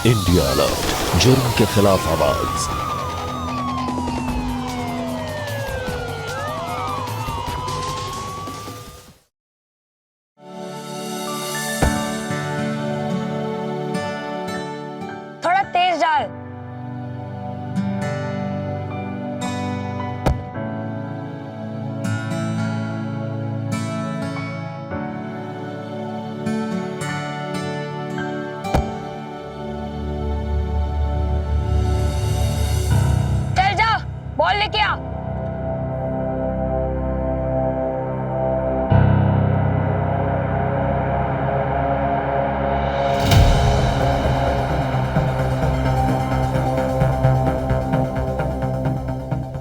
India alert, जुर्म के खिलाफ आवाज। थोड़ा तेज डाल। चल जा, बॉल लेके आ।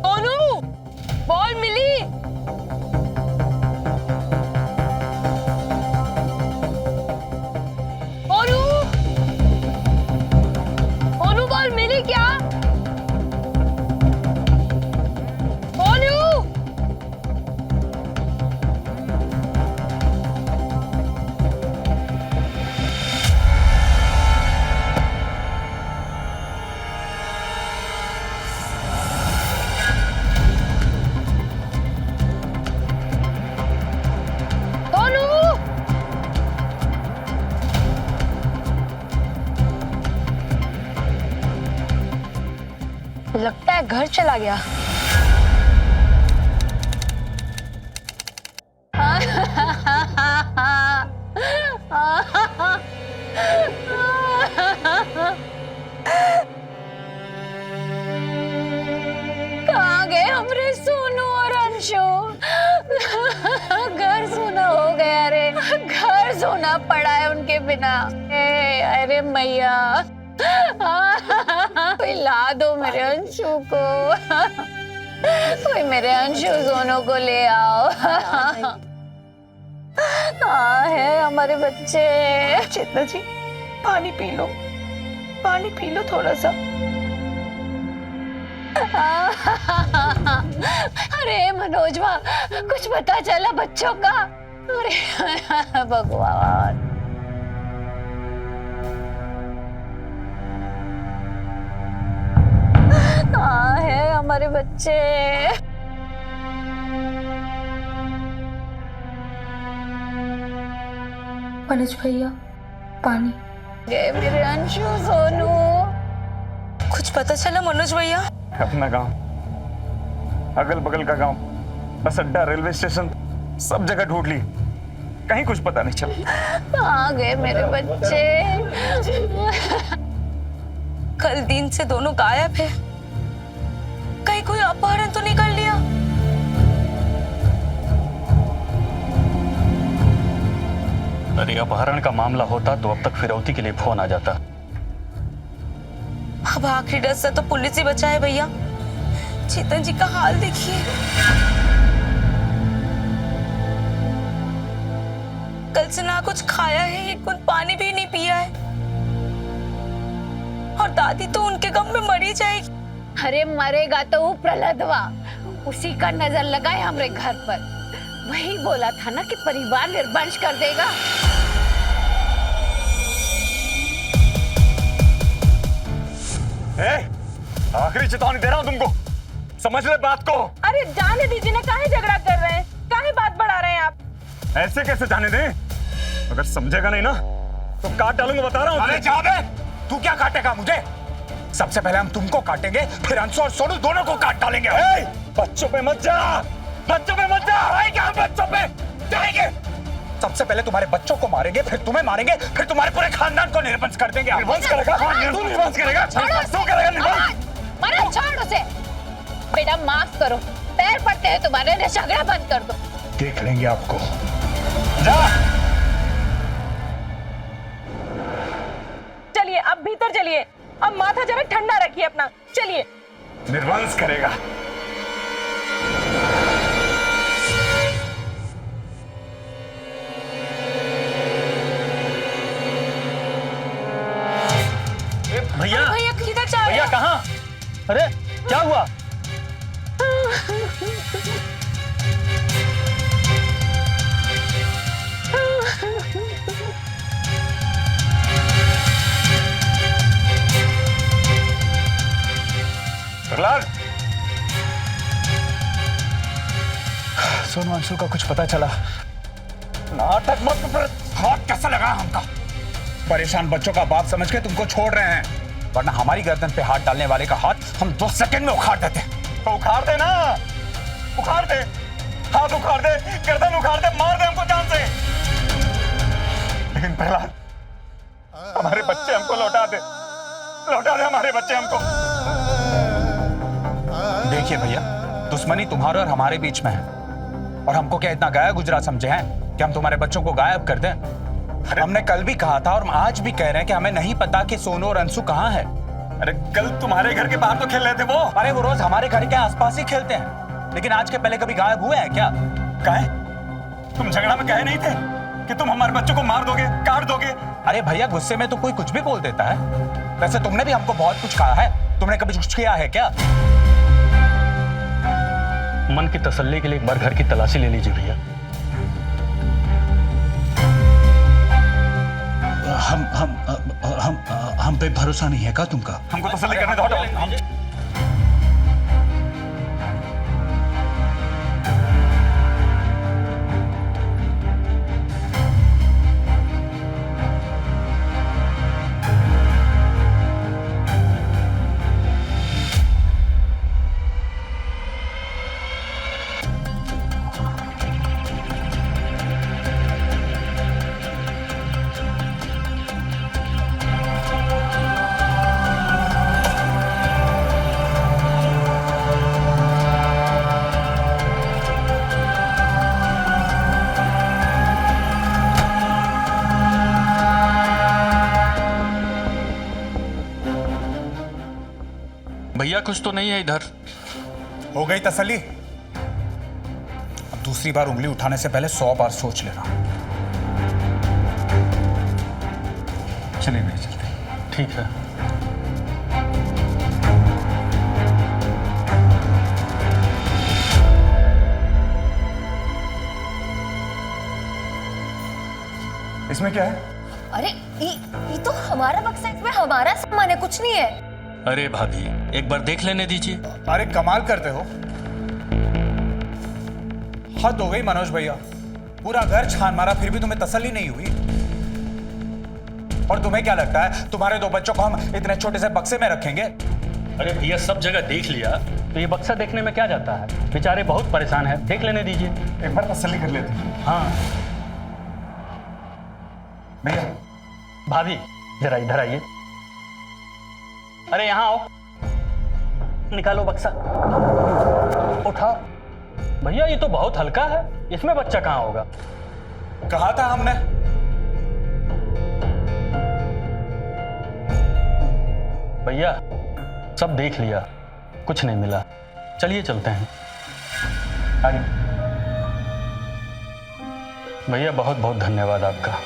सोनू, बॉल मिली। सोनू, सोनू बॉल मिली क्या? सोनू, सोनू, लगता है घर चला गया। कहाँ गए हमरे सोनू और अंशु? घर सूना हो गया रे, घर सूना पड़ा है उनके बिना। अरे मैया, कोई ला दो मेरे अंशु को, कोई मेरे अंशु सोनू को ले आओ। कहाँ है हमारे बच्चे? चेतना जी, पानी पी लो, पानी पी लो थोड़ा सा। अरे मनोजवा, कुछ पता चला बच्चों का? अरे भगवान। कहाँ है हमारे बच्चे? मनोज भैया, पानी। गए मेरे अंशु सोनू। कुछ पता चला मनोज भैया? अपना गांव, अगल बगल का गांव, बस अड्डा, रेलवे स्टेशन, सब जगह ढूंढ ली, कहीं कुछ पता नहीं चला। कहाँ गए मेरे बच्चे? कल दिन से दोनों गायब है, कहीं कोई अपहरण तो नहीं कर लिया? अरे अपहरण का मामला होता तो अब तक फिरौती के लिए फोन आ जाता। अब आखिरी डर से तो पुलिस ही बचा है भैया। चेतन जी का हाल देखिए, कल से ना कुछ खाया है, एक बूंद पानी भी नहीं पिया है, और दादी तो उनके गम में मरी जाएगी। अरे मरेगा तो वो प्रहलादवा, उसी का नजर लगाए हमरे घर पर। वही बोला था ना कि परिवार निर्वंश कर देगा। आखिरी चेतावनी दे रहा हूं तुमको, समझ ले बात को। अरे जाने दीजिए ना, काहे झगड़ा कर रहे हैं, काहे बात बढ़ा रहे हैं आप? ऐसे कैसे जाने दें? अगर समझेगा नहीं ना तो काट डालूंगा, बता रहा हूं। अरे जा बे, तू क्या काटेगा मुझे? सबसे पहले हम तुमको काटेंगे, फिर अंशु और सोनू दोनों को काट डालेंगे। बच्चों पे मत जा, बच्चों पे मत जा। आएंगे हम बच्चों पे, जाएंगे। सबसे पहले तुम्हारे बच्चों को मारेंगे, फिर तुम्हें मारेंगे, फिर तुम्हारे पूरे खानदान को निर्वंश कर देंगे। निर्वंश करेगा? तू निर्वंश करेगा? तू करेगा निर्वंश? मना छोड़ उसे। बेटा माफ करो, पैर पड़ते हैं तुम्हारे, झगड़ा बंद कर दो। देख लेंगे आपको। जा। चलिए अब भीतर चलिए, अब माथा जरा ठंडा रखिए अपना, चलिए। निर्वंश करेगा। भैया, भैया किधर जा रहे भैया हैं? कहाँ? अरे क्या हुआ? प्रहलाद, सोनू अंशु का कुछ पता चला? नाटक मत कर। हाथ कैसा लगा हमका? परेशान बच्चों का बाप समझ के तुमको छोड़ रहे हैं, वरना हमारी गर्दन पे हाथ डालने वाले का हाथ हम 2 सेकंड में उखाड़ देते। तो उखाड़ दे ना, उखाड़ दे, हाथ उखाड़ दे, गर्दन उखाड़ दे, मार दे हमको जान से। लेकिन प्रहलाद, हमारे बच्चे हमको लौटा दे, लौटा दे हमारे बच्चे हमको। देखिए भैया, दुश्मनी तुम्हारे और हमारे बीच में है, और हमको क्या इतना गायब गुजरा समझे हैं कि हम तुम्हारे बच्चों को गायब कर दें? हमने कल भी कहा था और हम आज भी कह रहे हैं कि हमें नहीं पता कि सोनू और अंशु कहाँ है। अरे कल तुम्हारे घर के बाहर तो खेल रहे थे वो। अरे वो रोज हमारे घर के आसपास ही खेलते हैं, लेकिन आज के पहले कभी गायब हुए हैं क्या? कहे? तुम झगड़ा में कहे नहीं थे कि तुम हमारे बच्चों को मार दोगे, काट दोगे? अरे भैया, गुस्से में तो कोई कुछ भी बोल देता है। वैसे तुमने भी हमको बहुत कुछ कहा है, तुमने कभी कुछ किया है क्या? मन की तसल्ली के लिए एक बार घर की तलाशी ले लीजिए भैया। हम पे भरोसा नहीं है का तुमका? हमको तसल्ली करने दो। भैया कुछ तो नहीं है इधर। हो गई तसल्ली? अब दूसरी बार उंगली उठाने से पहले 100 बार सोच लेना। चलिए भैया, चलते हैं। ठीक है। इसमें क्या है? अरे ये तो हमारा बक्सा है, इसमें हमारा सामान है, कुछ नहीं है। अरे भाभी, एक बार देख लेने दीजिए। अरे कमाल करते हो, हद हो गई मनोज भैया। पूरा घर छान मारा फिर भी तुम्हें तसल्ली नहीं हुई। और तुम्हें क्या लगता है तुम्हारे 2 बच्चों को हम इतने छोटे से बक्से में रखेंगे? अरे भैया, सब जगह देख लिया तो ये बक्सा देखने में क्या जाता है? बेचारे बहुत परेशान हैं, देख लेने दीजिए। एक बार तसल्ली कर लेते हैं। हाँ भैया, भाभी जरा इधर आइए। अरे यहाँ आओ, निकालो बक्सा, उठाओ। भैया ये तो बहुत हल्का है, इसमें बच्चा कहाँ होगा? कहा था हमने। भैया सब देख लिया, कुछ नहीं मिला, चलिए चलते हैं। आगे। भैया बहुत बहुत धन्यवाद आपका।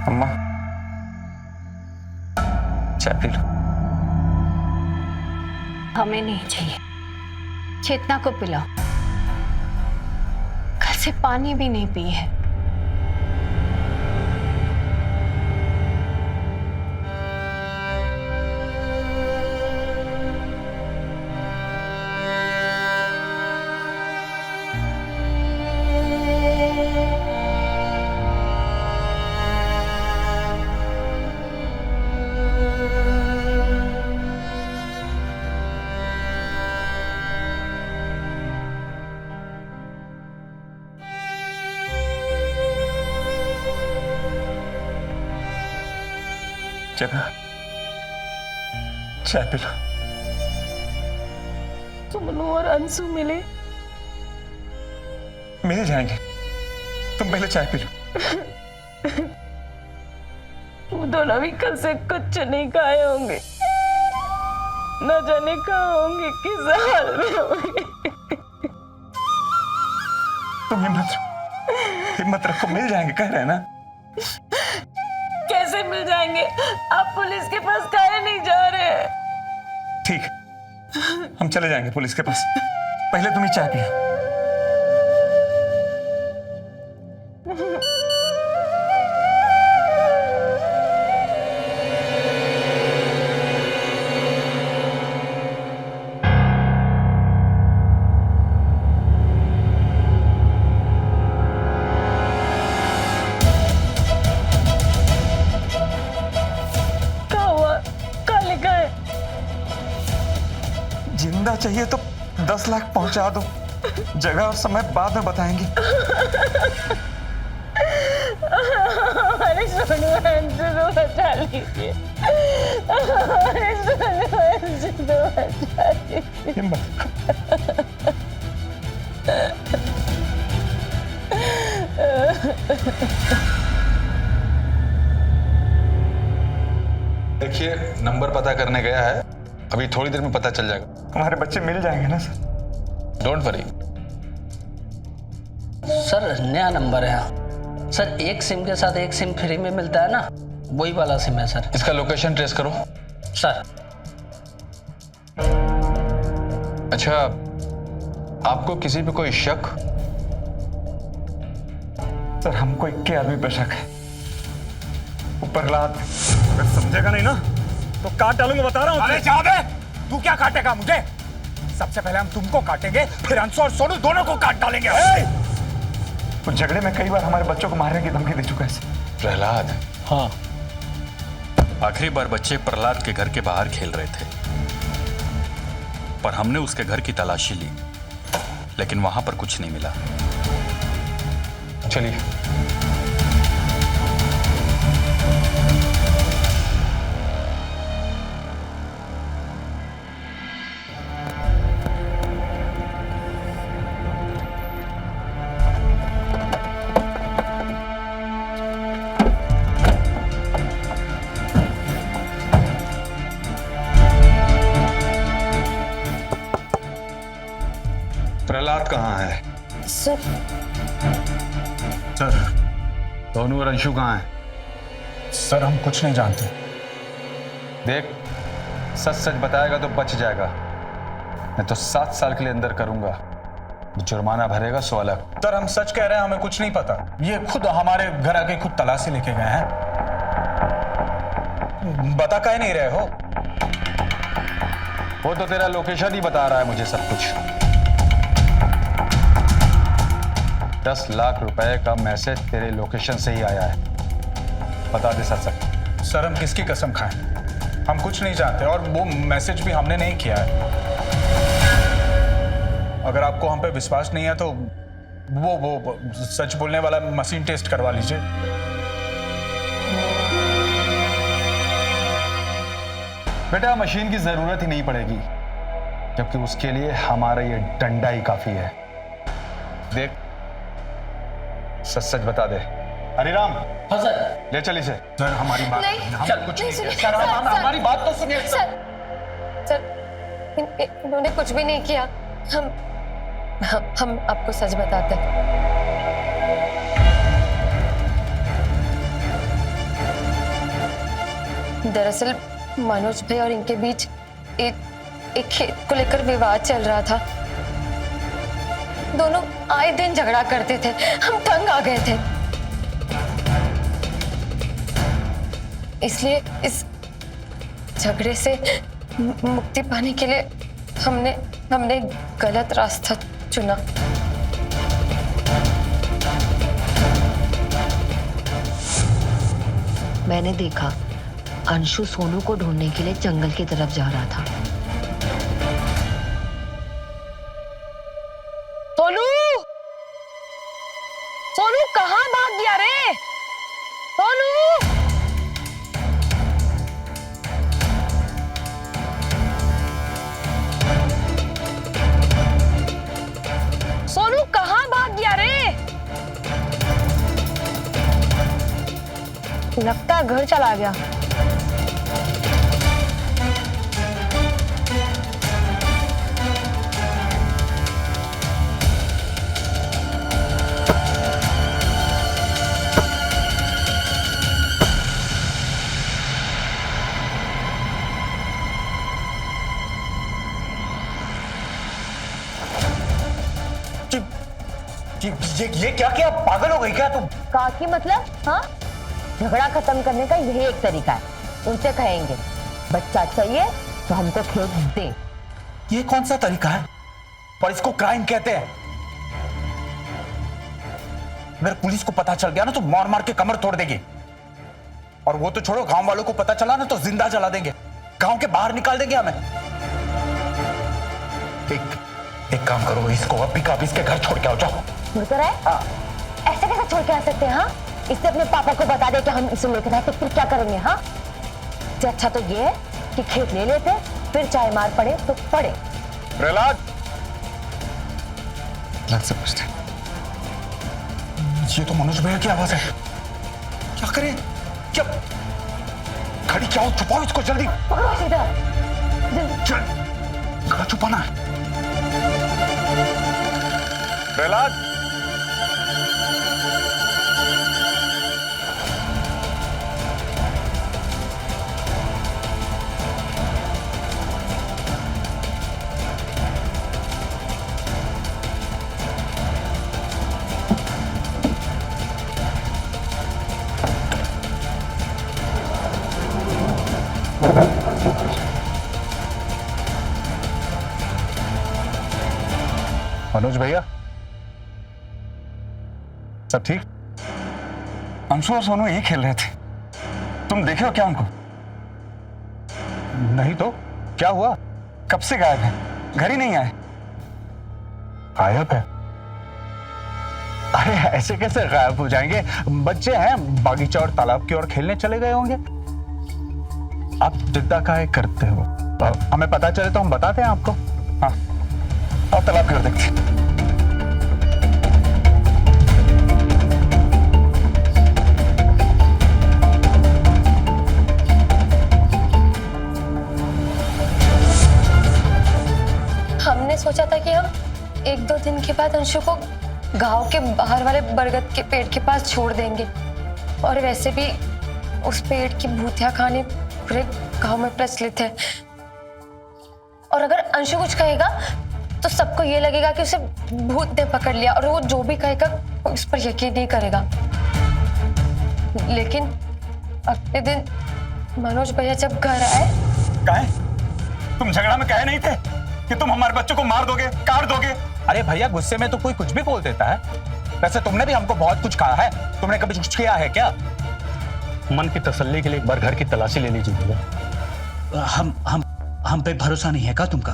अम्मा, चाय पी लो। हमें नहीं चाहिए, चेतना को पिलाओ। कल से पानी भी नहीं पी है। चेतना, चाय पी लो। सुमनु और अंशु मिले? मिल जाएंगे, तुम पहले चाय पी लो। वो दोनों भी कल से कुछ नहीं खाए होंगे, न जाने कहाँ होंगे, किस हाल में होंगे। तुम हिम्मत रखो, मिल जाएंगे, कह रहे हैं ना। कैसे मिल जाएंगे? आप पुलिस के पास काहे नहीं जा रहे? ठीक, हम चले जाएंगे पुलिस के पास। पहले तुम ही चाय पियो। क्या हुआ? क्या लिखा है? जिंदा चाहिए तो 10 लाख पहुंचा दो, जगह और समय बाद में बताएंगे। अरे सोनू, हमसे तो बचा लीजिए। अरे सोनू, हमसे तो बचा लीजिए। हिम्मत। देखिए, नंबर पता करने गया है, अभी थोड़ी देर में पता चल जाएगा। हमारे बच्चे मिल जाएंगे ना सर? Don't worry. सर नया नंबर है सर, एक सिम के साथ एक सिम फ्री में मिलता है ना, वही वाला सिम है सर। इसका लोकेशन ट्रेस करो। सर अच्छा, आपको किसी पे कोई शक? सर हमको 21 आदमी पे शक है। ऊपर लात अगर समझेगा नहीं ना तो काट डालूंगा, बता रहा हूँ। अरे जा दे, तू क्या काटेगा मुझे? सबसे पहले हम तुमको काटेंगे, फिर अंशु और सोनू दोनों को काट डालेंगे। तो झगड़े में कई बार हमारे बच्चों को मारने की धमकी दे चुका है सर। प्रहलाद, हाँ, आखिरी बार बच्चे प्रहलाद के घर के बाहर खेल रहे थे, पर हमने उसके घर की तलाशी ली, लेकिन वहां पर कुछ नहीं मिला। चलिए। प्रहलाद कहाँ है? सर, सर, सोनू और अंशु कहाँ हैं? सर हम कुछ नहीं जानते। देख, सच सच बताएगा तो बच जाएगा, मैं तो 7 साल के लिए अंदर करूंगा। जुर्माना भरेगा 100 लाख। सर हम सच कह रहे हैं, हमें कुछ नहीं पता। ये खुद हमारे घर आके खुद तलाशी लेके गए हैं। बता काहे नहीं रहे हो? वो तो तेरा लोकेशन ही बता रहा है मुझे सब कुछ। 10 लाख रुपए का मैसेज तेरे लोकेशन से ही आया है। बता दे सच सच। सर हम किसकी कसम खाएं? हम कुछ नहीं जानते और वो मैसेज भी हमने नहीं किया है। अगर आपको हम पे विश्वास नहीं है तो वो सच बोलने वाला मशीन टेस्ट करवा लीजिए। बेटा, मशीन की जरूरत ही नहीं पड़ेगी, क्योंकि उसके लिए हमारा ये डंडा ही काफी है। देख, सच सच बता दे। हरिराम, हाँ सर। ले चल इसे। सर हमारी बात नहीं, हम चल, कुछ नहीं नहीं सुनिए। किया। सर हमारी बात तो सुनिए। सर इन्होंने कुछ भी नहीं किया। हम आपको सच बताते हैं। दरअसल मनोज भाई और इनके बीच एक खेत को लेकर विवाद चल रहा था। दोनों आए दिन झगड़ा करते थे, हम तंग आ गए थे। इसलिए इस झगड़े से मुक्ति पाने के लिए हमने गलत रास्ता चुना। मैंने देखा अंशु सोनू को ढूंढने के लिए जंगल की तरफ जा रहा था। सोनू, सोनू कहाँ भाग गया रे? सोनू, सोनू कहाँ भाग गया रे? लगता है घर चला गया। ये क्या किया? पागल हो गई क्या तुम? काकी मतलब? हाँ, झगड़ा खत्म करने का यही एक तरीका है। उनसे कहेंगे बच्चा चाहिए तो हमको खेत दे। ये कौन सा तरीका है? और इसको क्राइम कहते हैं। अगर पुलिस को पता चल गया ना तो मार मार के कमर तोड़ देगी। और वो तो छोड़ो, गांव वालों को पता चला ना तो जिंदा जला देंगे, गांव के बाहर निकाल देंगे हमें। एक काम करो, इसको अभी का इसके घर छोड़ के आओ, जाओ। छोड़ कर आए? हाँ। ऐसे कैसे छोड़ के आ सकते हैं? हाँ, इससे अपने पापा को बता दे कि हम इसे लेकर आए तो फिर क्या करेंगे? हाँ, इससे अच्छा तो ये है कि खेत ले लेते, फिर चाहे मार पड़े तो पड़े। प्रहलाद, से पूछते, ये तो मनोज भैया की आवाज है। क्या करें? क्या खड़ी क्या हो? छुपाओ इसको जल्दी। पकड़ो सीधा। चल, कहाँ छुपाना है? प्रहलाद, मनोज भैया, सब ठीक? अंशु और सोनू यही खेल रहे थे, तुम देखे हो क्या उनको? नहीं तो क्या हुआ? कब से गायब है, घर ही नहीं आए। गायब है? अरे ऐसे कैसे गायब हो जाएंगे? बच्चे हैं, बागीचा और तालाब की ओर खेलने चले गए होंगे। आप चिंता काहे करते हो? हमें पता चले तो हम बताते हैं आपको। हाँ, और तालाब की ओर देखते। हमने सोचा था कि हम 1-2 दिन के बाद अंशु को गांव के बाहर वाले बरगद के पेड़ के पास छोड़ देंगे। और वैसे भी उस पेड़ की भूतिया कहानी पूरे गांव में प्रचलित है। और अगर अंशु कुछ कहेगा तो सबको ये लगेगा कि उसे भूत ने पकड़ लिया, और वो जो भी कहेगा उस पर यकीन नहीं करेगा। लेकिन अगले दिन मनोज भैया जब घर आए, काहे? तुम झगड़ा में कहे नहीं थे कि तुम हमारे बच्चों को मार दोगे, काट दोगे? अरे भैया, गुस्से में तो कोई कुछ भी बोल देता है। वैसे तुमने भी हमको बहुत कुछ कहा है, तुमने कभी कुछ किया है क्या? मन की तसल्ली के लिए एक बार घर की तलाशी ले लीजिए भैया। हम पे भरोसा नहीं है क्या तुमका?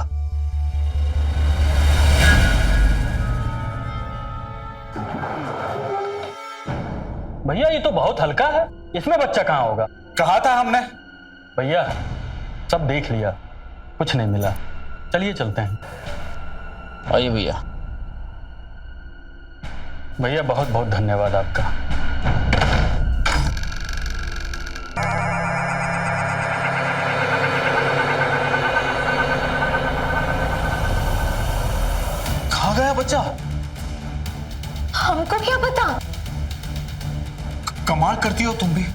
भैया ये तो बहुत हल्का है, इसमें बच्चा कहाँ होगा? कहा था हमने। भैया सब देख लिया, कुछ नहीं मिला, चलिए चलते हैं। आइए भैया। भैया बहुत बहुत धन्यवाद आपका। कहाँ गया बच्चा? हमको क्या पता? कमाल करती हो तुम भी।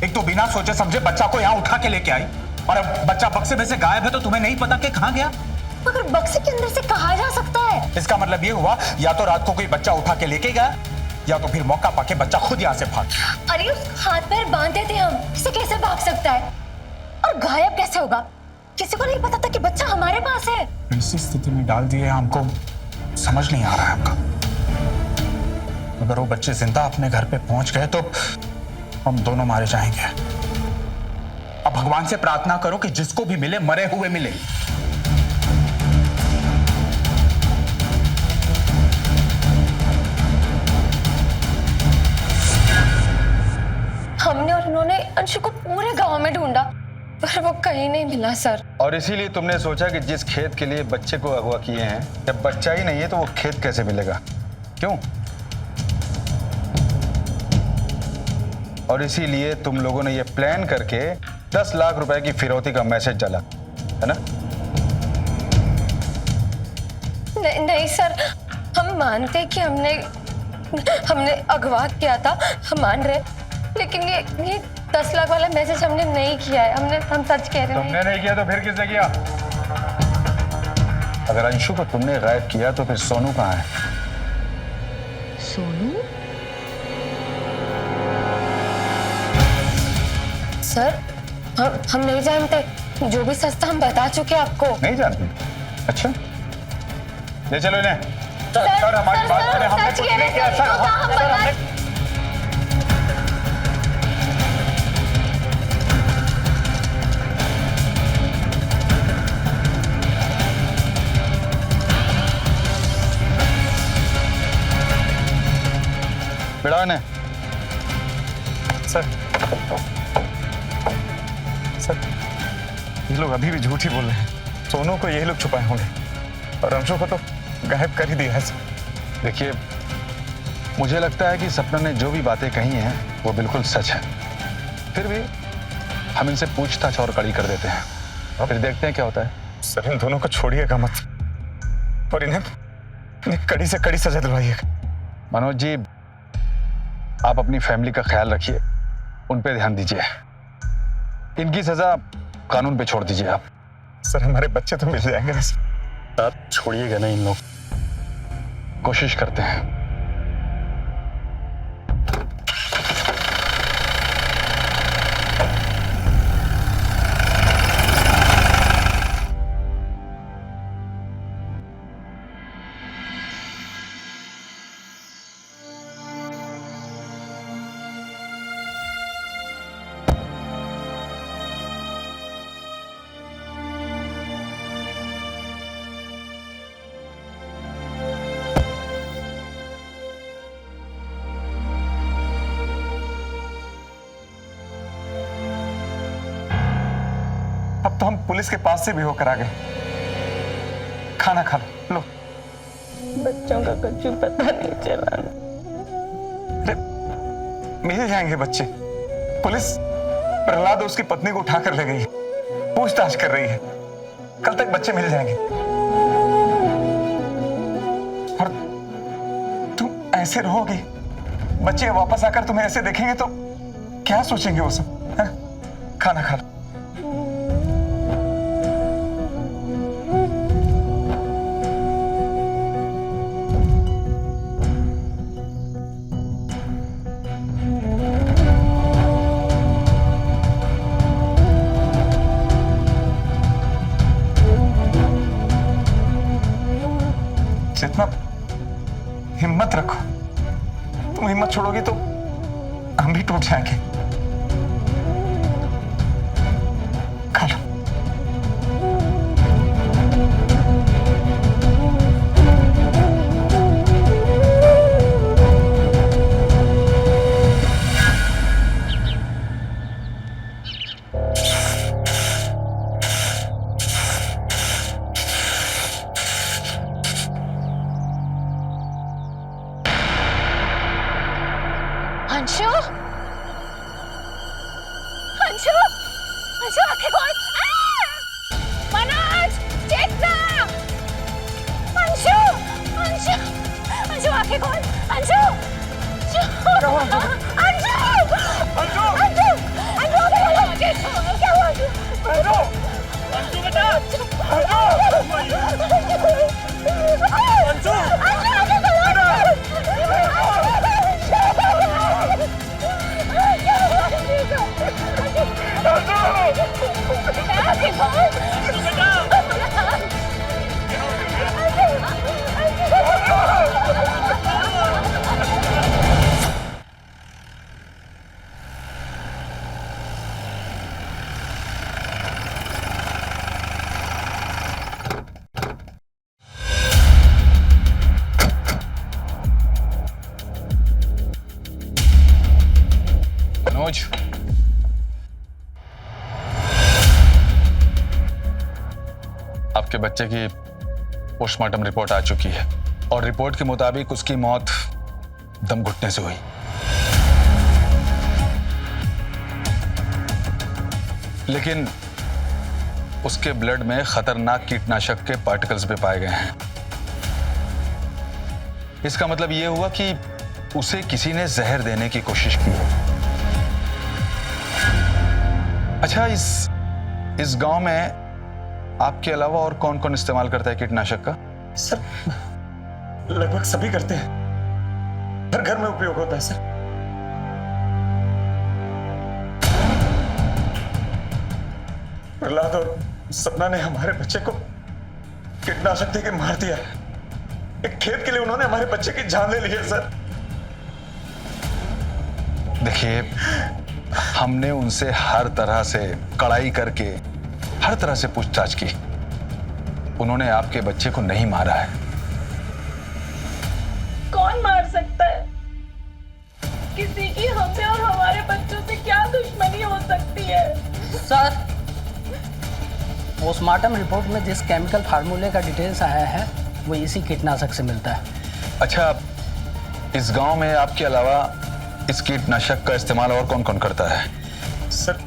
एक तो बिना सोचे समझे बच्चा को यहाँ उठा के लेके आई, और अब बच्चा बक्से में से गायब है तो तुम्हें नहीं पता कि कहाँ गया? मगर बक्से के अंदर से कहा जा सकता है? इसका मतलब ये हुआ या तो रात को कोई बच्चा उठा के लेके गया, या तो फिर मौका पाके बच्चा खुद यहाँ से भाग गया। अरे उस हाथ पैर बांधे थे हम, इसे कैसे भाग सकता है? और गायब कैसे होगा? किसी को नहीं पता था कि बच्चा हमारे पास है। ऐसी स्थिति में डाल दिए हमको, समझ नहीं आ रहा है आपका। अगर वो बच्चे जिंदा अपने घर पे पहुंच गए तो हम दोनों मारे जाएंगे। अब भगवान से प्रार्थना करो कि जिसको भी मिले मरे हुए मिले। हमने और उन्होंने अंशु को पूरे गांव में ढूंढा, पर वो कहीं नहीं मिला सर। और इसीलिए तुमने सोचा कि जिस खेत के लिए बच्चे को अगवा किए हैं, जब बच्चा ही नहीं है तो वो खेत कैसे मिलेगा? क्यों? और इसीलिए तुम लोगों ने ये प्लान करके 10 लाख रुपए की फिरौती का मैसेज डाला, है ना? नहीं सर, हम मानते कि हमने अगवा किया था, हम मान रहे, लेकिन ये 10 लाख वाला मैसेज हमने नहीं किया है। हम सच कह रहे हैं। तुमने नहीं किया तो फिर किसने किया? अगर अंशु को तुमने गायब किया तो फिर सोनू कहाँ है? सोनू? सर हम नहीं जानते, जो भी सस्ता हम बता चुके आपको। नहीं जानती? अच्छा, ले चलो इन्हें। सर हमारी बात सुने, हमने कुछ नहीं किया सर। बिड़ाओ इन्हें। सर ये लोग अभी भी झूठ ही बोल रहे हैं। सोनू को यही लोग छुपाए होंगे और अंशु को तो गायब कर ही दिया है सर। देखिए, मुझे लगता है कि सपना ने जो भी बातें कही हैं वो बिल्कुल सच है। फिर भी हम इनसे पूछताछ और कड़ी कर देते हैं और फिर देखते हैं क्या होता है। सर इन दोनों को छोड़िएगा मत और इन्हें कड़ी से कड़ी सजा दिलवाइएगा। मनोज जी, आप अपनी फैमिली का ख्याल रखिए, उन पे ध्यान दीजिए। इनकी सजा कानून पे छोड़ दीजिए आप। सर हमारे बच्चे तो मिल जाएंगे ना सर। आप छोड़िएगा ना इन लोग। कोशिश करते हैं। अब तो हम पुलिस के पास से भी होकर आ गए। खाना खा लो। बच्चों का कुछ पता नहीं चला। अरे मिल जाएंगे बच्चे। पुलिस प्रहलाद और उसकी पत्नी को उठाकर ले गई है, पूछताछ कर रही है। कल तक बच्चे मिल जाएंगे। और तुम ऐसे रहोगी, बच्चे वापस आकर तुम्हें ऐसे देखेंगे तो क्या सोचेंगे वो सब? है? खाना खा लो। जितना हिम्मत रखो, तुम हिम्मत छोड़ोगी तो हम भी टूट जाएंगे। खा लो। अंशु, अंशु, अंशु आंखें खोल। मनोज, चेतना। अंशु, अंशु, अंशु आंखें खोल। अंशु, अंशु, अंशु, अंशु, अंशु, क्या हुआ? अंशु, अंशु बेटा, अंशु, मनोज, आपके बच्चे की पोस्टमार्टम रिपोर्ट आ चुकी है और रिपोर्ट के मुताबिक उसकी मौत दम घुटने से हुई। लेकिन उसके ब्लड में खतरनाक कीटनाशक के पार्टिकल्स भी पाए गए हैं। इसका मतलब यह हुआ कि उसे किसी ने जहर देने की कोशिश की है। अच्छा, इस गांव में आपके अलावा और कौन कौन इस्तेमाल करता है कीटनाशक का? सर लगभग सभी करते हैं, हर घर में उपयोग होता है सर। प्रहलाद और सपना ने हमारे बच्चे को कीटनाशक देके मार दिया। एक खेत के लिए उन्होंने हमारे बच्चे की जान ले ली है सर। देखिए, हमने उनसे हर तरह से कड़ाई करके हर तरह से पूछताछ की, उन्होंने आपके बच्चे को नहीं मारा है। कौन मार सकता है? किसी की हमसे और हमारे बच्चों से क्या दुश्मनी हो सकती है? सर, पोस्टमार्टम रिपोर्ट में जिस केमिकल फार्मूले का डिटेल्स आया है वो इसी कीटनाशक से मिलता है। अच्छा, इस गांव में आपके अलावा इस कीटनाशक का इस्तेमाल और कौन कौन करता है? सर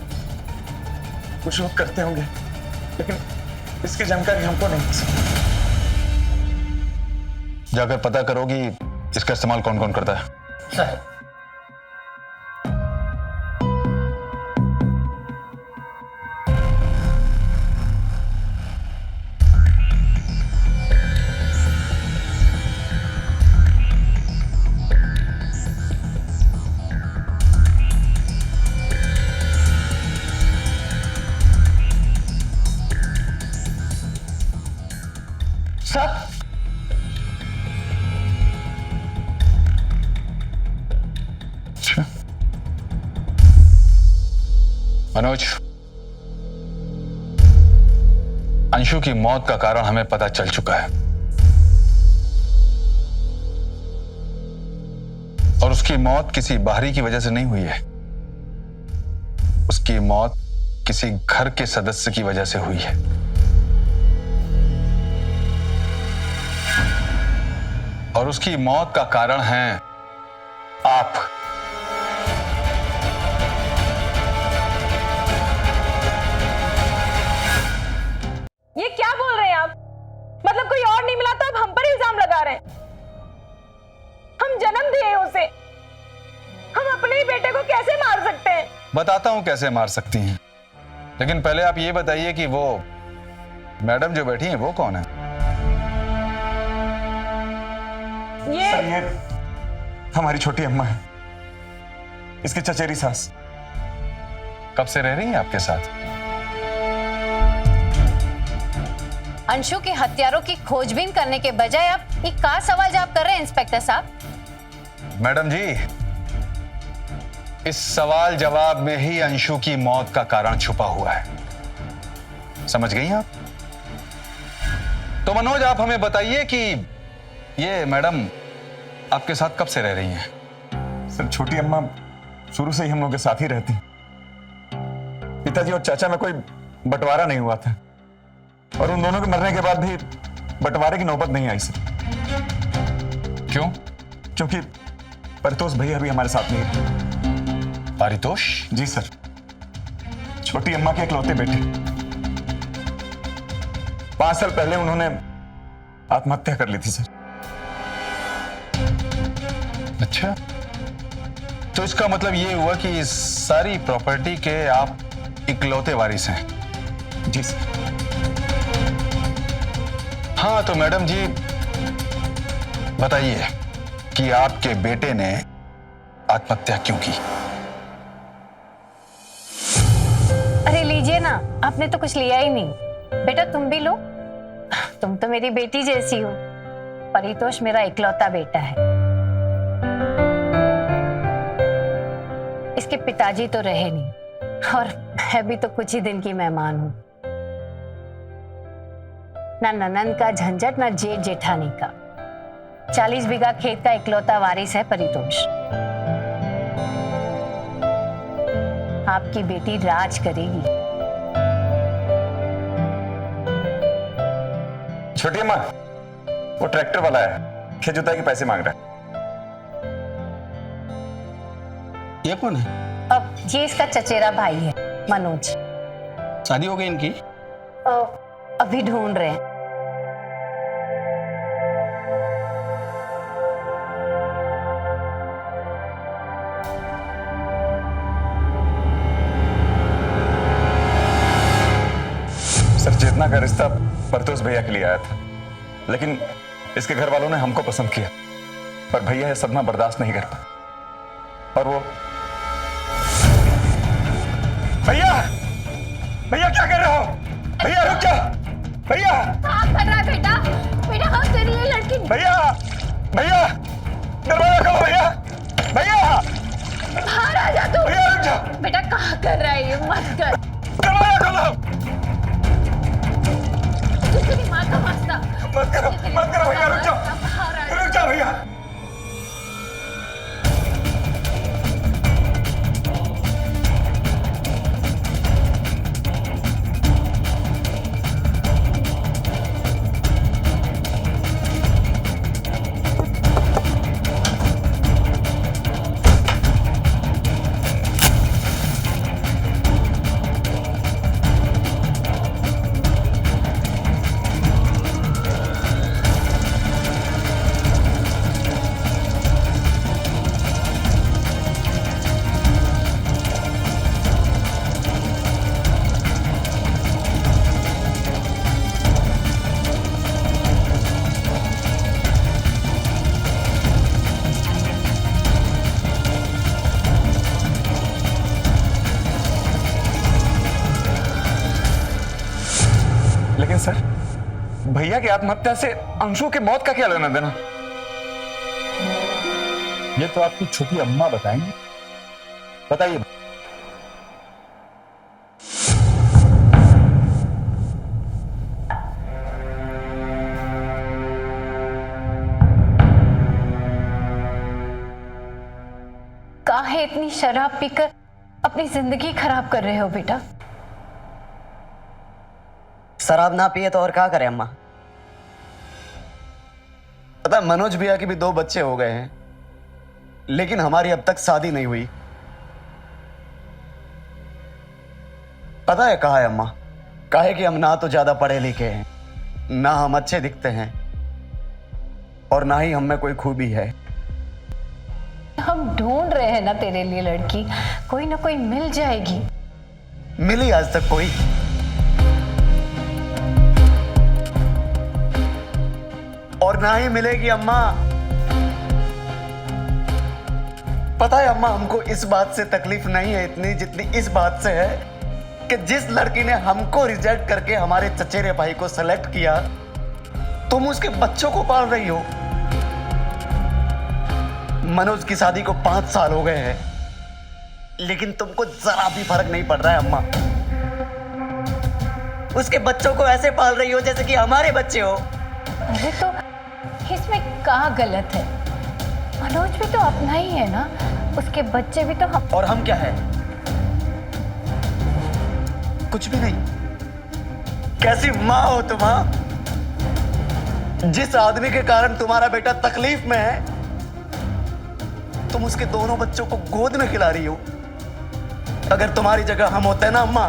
कुछ लोग करते होंगे, लेकिन इसकी जानकारी हमको नहीं है सर। जाकर पता करोगी इसका इस्तेमाल कौन कौन करता है। सर, मनोज, अंशु की मौत का कारण हमें पता चल चुका है और उसकी मौत किसी बाहरी की वजह से नहीं हुई है। उसकी मौत किसी घर के सदस्य की वजह से हुई है। और उसकी मौत का कारण है आप। ये क्या बोल रहे हैं आप? मतलब कोई और नहीं मिला तो अब हम पर इल्जाम लगा रहे हैं? हम जन्म दिए उसे, हम अपने ही बेटे को कैसे मार सकते हैं? बताता हूं कैसे मार सकती हैं, लेकिन पहले आप ये बताइए कि वो मैडम जो बैठी हैं वो कौन है? सर ये हमारी छोटी अम्मा है, इसकी चचेरी सास। कब से रह रही है आपके साथ? अंशु के हत्यारों की खोजबीन करने के बजाय आप एक का सवाल जवाब कर रहे हैं इंस्पेक्टर साहब। मैडम जी, इस सवाल जवाब में ही अंशु की मौत का कारण छुपा हुआ है। समझ गई आप? तो मनोज, आप हमें बताइए कि ये मैडम आपके साथ कब से रह रही हैं? सर छोटी अम्मा शुरू से ही हम लोग के साथ ही रहती। पिताजी और चाचा में कोई बंटवारा नहीं हुआ था और उन दोनों के मरने के बाद भी बंटवारे की नौबत नहीं आई सर। क्यों? क्योंकि परितोष भैया भी हमारे साथ नहीं है। परितोष? जी सर, छोटी अम्मा के इकलौते बेटे। 5 साल पहले उन्होंने आत्महत्या कर ली थी सर। अच्छा, तो इसका मतलब ये हुआ कि इस सारी प्रॉपर्टी के आप इकलौते वारिस हैं? जी सर। हाँ, तो मैडम जी बताइए कि आपके बेटे ने आत्महत्या क्यों की? अरे लीजिए ना, आपने तो कुछ लिया ही नहीं। बेटा तुम भी लो, तुम तो मेरी बेटी जैसी हो। परितोष मेरा इकलौता बेटा है। इसके पिताजी तो रहे नहीं और मैं भी तो कुछ ही दिन की मेहमान हूं। ना ननंद का झंझट, ना जेठ जेठानी का। 40 बीघा खेत का इकलौता वारिस है परितोष। आपकी बेटी राज करेगी। छोटी अम्मा, वो ट्रैक्टर वाला है, खेत जुताई के पैसे मांग रहा है। ये कौन है? अब ये इसका चचेरा भाई है मनोज। शादी हो गई इनकी? अभी ढूंढ रहे हैं। सर जितना का रिश्ता परतोष भैया के लिए आया था, लेकिन इसके घर वालों ने हमको पसंद किया, पर भैया यह सदमा बर्दाश्त नहीं कर पाए। और वो भैया, भैया क्या कर रहे हो? भैया रुक जा, भैया क्या कर रहा है बेटा? बेटा हम तेरे लिए लड़की भैया, भैया दरवाजा खोलो भैया, भैया बाहर आ जा तू। भैया रुक जा, बेटा कहाँ कर रहा है ये? मत कर, दरवाजा खोलो। तू तेरी माँ का वास्ता। मत करो भैया, रुक जाओ, बाहर आ जा। रुक जाओ भैया। लेकिन सर, भैया की आत्महत्या से अंशु की मौत का क्या लेना देना? ये तो आपकी छोटी अम्मा बताएंगी। बताइए। काहे इतनी शराब पीकर अपनी जिंदगी खराब कर रहे हो बेटा? शराब ना पिए तो और क्या करे अम्मा? पता है, मनोज भैया के भी 2 बच्चे हो गए हैं, लेकिन हमारी अब तक शादी नहीं हुई। पता है कहा है अम्मा? काहे कि हम ना तो ज्यादा पढ़े लिखे हैं, ना हम अच्छे दिखते हैं, और ना ही हम में कोई खूबी है। हम ढूंढ रहे हैं ना तेरे लिए लड़की, कोई ना कोई मिल जाएगी। मिली आज तक कोई? और ना ही मिलेगी अम्मा। पता है अम्मा, हमको इस बात से तकलीफ नहीं है इतनी जितनी इस बात से है कि जिस लड़की ने हमको रिजेक्ट करके हमारे चचेरे भाई को सेलेक्ट किया, तुम उसके बच्चों को पाल रही हो। मनोज की शादी को 5 साल हो गए हैं, लेकिन तुमको जरा भी फर्क नहीं पड़ रहा है अम्मा। उसके बच्चों को ऐसे पाल रही हो जैसे कि हमारे बच्चे हो। अरे तो इसमें क्या गलत है? मनोज भी तो अपना ही है ना, उसके बच्चे भी तो हम। और हम क्या है? कुछ भी नहीं। कैसी माँ हो तुम? जिस आदमी के कारण तुम्हारा बेटा तकलीफ में है, तुम उसके दोनों बच्चों को गोद में खिला रही हो। अगर तुम्हारी जगह हम होते ना अम्मा,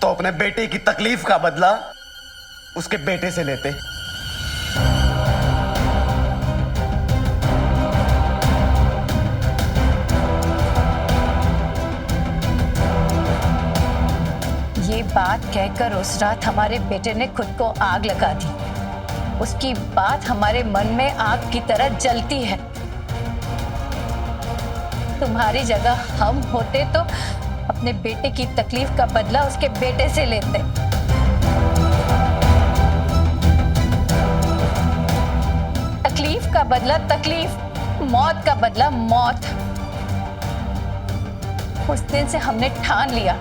तो अपने बेटे की तकलीफ का बदला उसके बेटे से लेते। ये बात कहकर उस रात हमारे बेटे ने खुद को आग लगा दी। उसकी बात हमारे मन में आग की तरह जलती है। तुम्हारी जगह हम होते तो अपने बेटे की तकलीफ का बदला उसके बेटे से लेते। तकलीफ का बदला तकलीफ, मौत का बदला मौत। उस दिन से हमने ठान लिया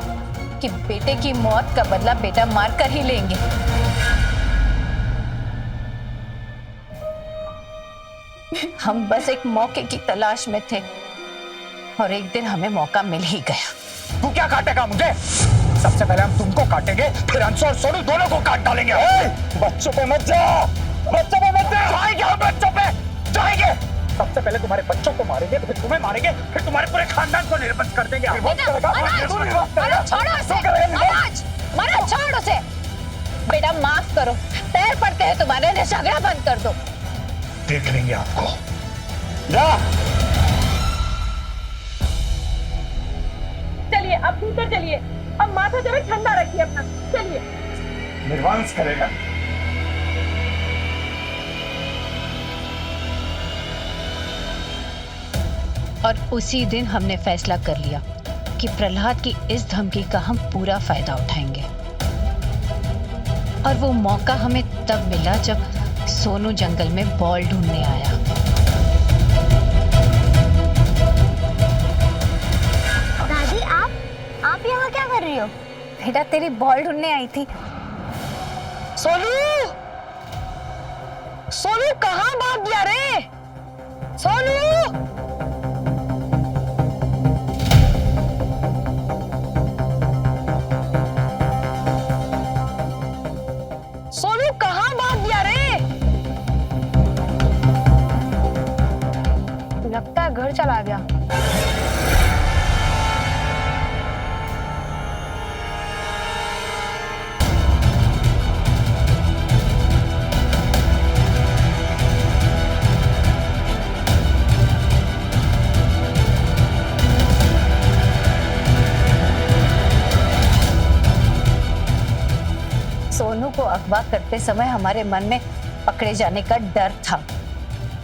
कि बेटे की मौत का बदला बेटा मार कर ही लेंगे। हम बस एक मौके की तलाश में थे और एक दिन हमें मौका मिल ही गया। तू क्या काटेगा मुझे? सबसे पहले हम तुमको काटेंगे, फिर अंशु और सोनू दोनों को काट डालेंगे। बच्चों पे मत जाओ, बच्चों पे मत जाओ। जाएंगे हम बच्चों पे, जाएंगे। सबसे पहले तुम्हारे बच्चों को मारेंगे, फिर तुम्हें मारेंगे, फिर तुम्हारे पूरे खानदान को निर्बंध कर देंगे। छोड़ उसे बेटा, माफ करो, पैर पड़ते हैं तुम्हारे, झगड़ा बंद कर दो। देख लेंगे आपको। जा। चलिए अब भीतर चलिए, अब माथा जरा ठंडा रखिए अपना। चलिए निर्वंश करेगा। और उसी दिन हमने फैसला कर लिया कि प्रहलाद की इस धमकी का हम पूरा फायदा उठाएंगे। और वो मौका हमें तब मिला जब सोनू जंगल में बॉल ढूंढने आया। दादी आप यहाँ क्या कर रही हो? बेटा तेरी बॉल ढूंढने आई थी। सोनू, सोनू कहाँ भाग गया रे? सोनू, सोनू कहाँ भाग गया रे? लगता है घर चला गया। सोनू को अगवा करते समय हमारे मन में पकड़े जाने का डर था,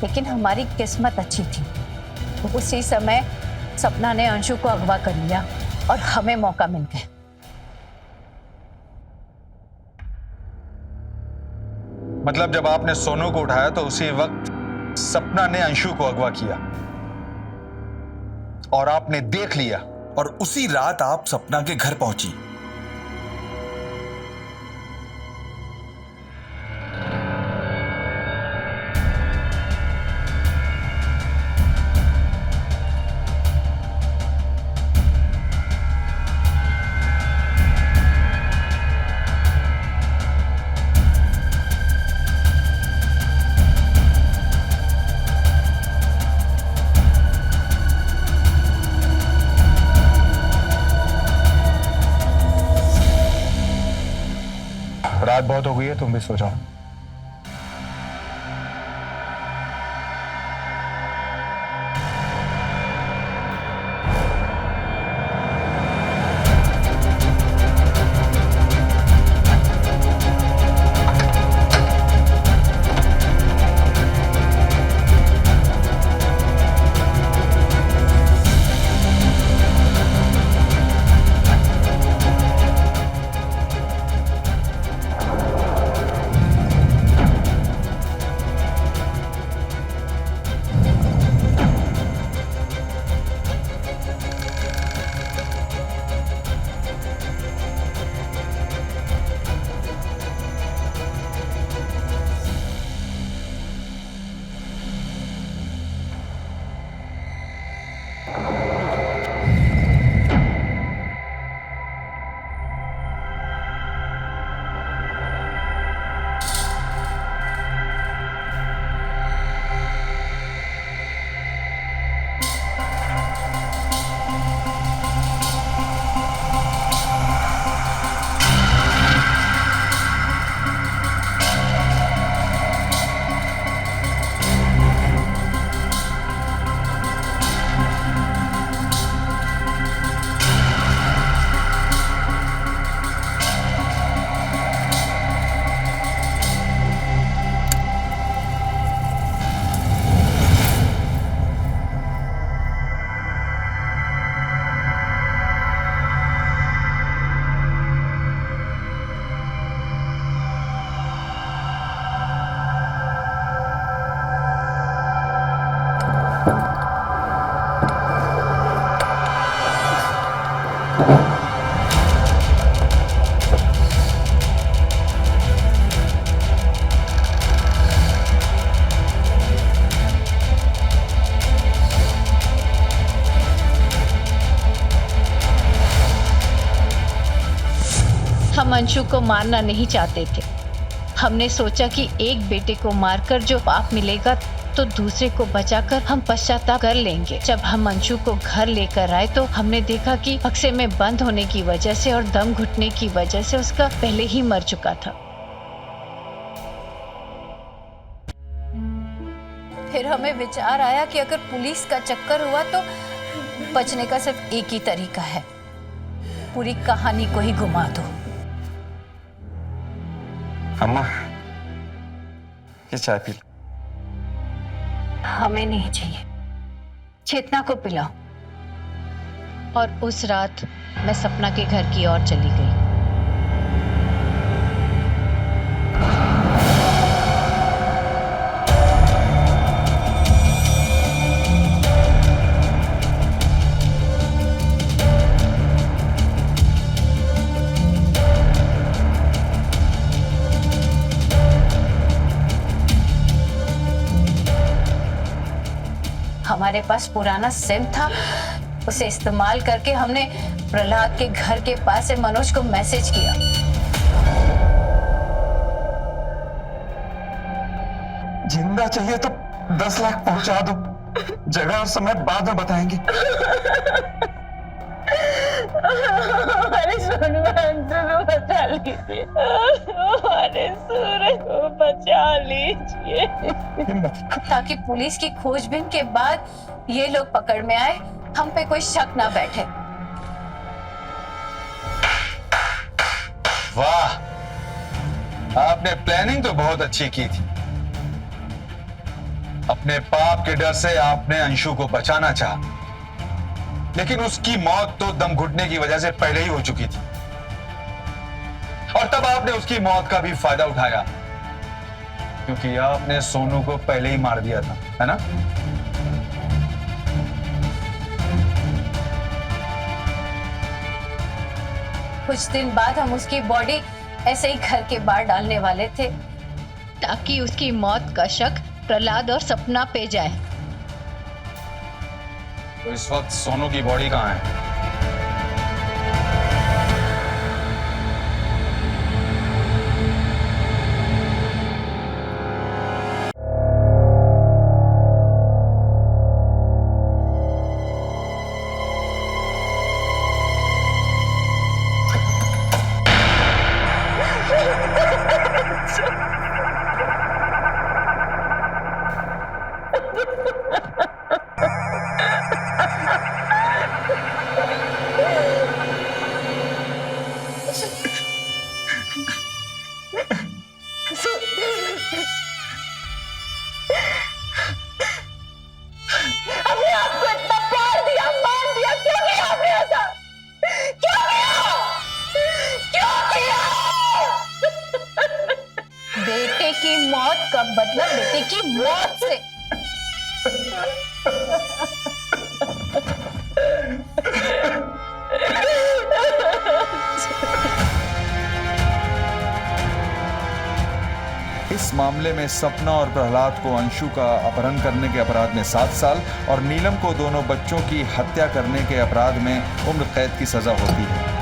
लेकिन हमारी किस्मत अच्छी थी। उसी समय सपना ने अंशु को अगवा कर लिया और हमें मौका मिल गया। मतलब जब आपने सोनू को उठाया तो उसी वक्त सपना ने अंशु को अगवा किया और आपने देख लिया, और उसी रात आप सपना के घर पहुंची। रात बहुत हो गई है, तुम भी सो जाओ। हम अंशु को मारना नहीं चाहते थे। हमने सोचा कि एक बेटे को मारकर जो पाप मिलेगा तो दूसरे को बचाकर हम पश्चाताप कर लेंगे। जब हम अंशु को घर लेकर आए तो हमने देखा कि बक्से में बंद होने की वजह से और दम घुटने की वजह से उसका पहले ही मर चुका था। फिर हमें विचार आया कि अगर पुलिस का चक्कर हुआ तो बचने का सिर्फ एक ही तरीका है, पूरी कहानी को ही घुमा दो। अम्मा, ये चाय पी लो। हमें नहीं चाहिए, चेतना को पिलाओ। और उस रात मैं सपना के घर की ओर चली गई। हमारे पास पुराना सिम था, उसे इस्तेमाल करके हमने प्रहलाद के घर के पास से मनोज को मैसेज किया। जिंदा चाहिए तो 10 लाख पहुंचा दो, जगह और समय बाद में बताएंगे। अरे सोनू, अंशु को बचा लीजिए। अरे सूरज को बचा लीजिए, ताकि पुलिस की खोजबीन के बाद ये लोग पकड़ में आए, हम पे कोई शक ना बैठे। वाह, आपने प्लानिंग तो बहुत अच्छी की थी। अपने पाप के डर से आपने अंशु को बचाना चाहा, लेकिन उसकी मौत तो दम घुटने की वजह से पहले ही हो चुकी थी। और तब आपने उसकी मौत का भी फायदा उठाया, क्योंकि आपने सोनू को पहले ही मार दिया था, है ना? कुछ दिन बाद हम उसकी बॉडी ऐसे ही घर के बाहर डालने वाले थे, ताकि उसकी मौत का शक प्रहलाद और सपना पे जाए। तो इस वक्त सोनू की बॉडी कहाँ है? अपने आप को इतना प्यार दिया, मान दिया, क्यों किया आपने ऐसा? क्यों किया? क्यों किया? बेटे की मौत का बदला बेटे की मौत से। इस मामले में सपना और प्रहलाद को अंशु का अपहरण करने के अपराध में 7 साल और नीलम को दोनों बच्चों की हत्या करने के अपराध में उम्र कैद की सजा होती है।